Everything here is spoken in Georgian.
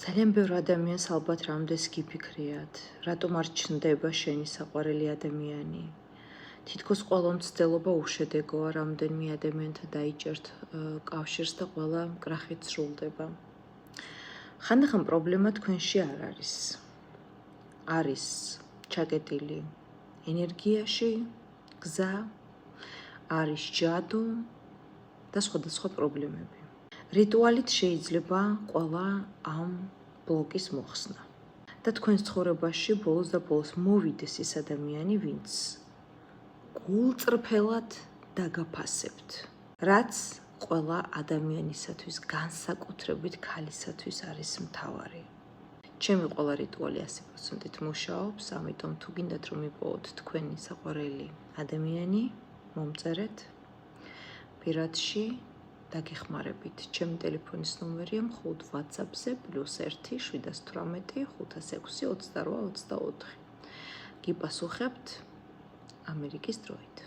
ძალიან ბევრ ადამიანს ალბათ რამდენს გიფიქრიათ, რატომ არ ჩნდება შენი საყვარელი ადამიანი. თითქოს ყველა მცდელობა უშედეგოა, რამდენიმე ადამიანთან დაიჭერთ კავშირს და ყველა მკრახით სრულდება. ხანდახან პრობლემა თქვენში არ არის. არის ჩაკეტილი ენერგიაში, გზა, არის ჯადო და სხვადასხვა პრობლემები. რიტუალით შეიძლება ყველა ამ ბლოკის მოხსნა. და თქვენს ცხოვრებაში ბოლოს და ბოლოს მოვიდეს ის ადამიანი, ვინც გულწრფელად დაგაფასებთ. რაც ყველა ადამიანისათვის, განსაკუთრებით ქალისათვის არის მთავარი. ჩემი ყველა რიტუალი 100%-ით მუშაობს, ამიტომ თუ გინდათ რომ იპოვოთ თქვენი საყვარელი ადამიანი, მომწერეთ პირადში დაგეხმარებით. ჩემი ტელეფონის ნომერია მხოლოდ WhatsApp-ზე +1 718 506 28 24. გიპასუხებთ ამერიკის დროით.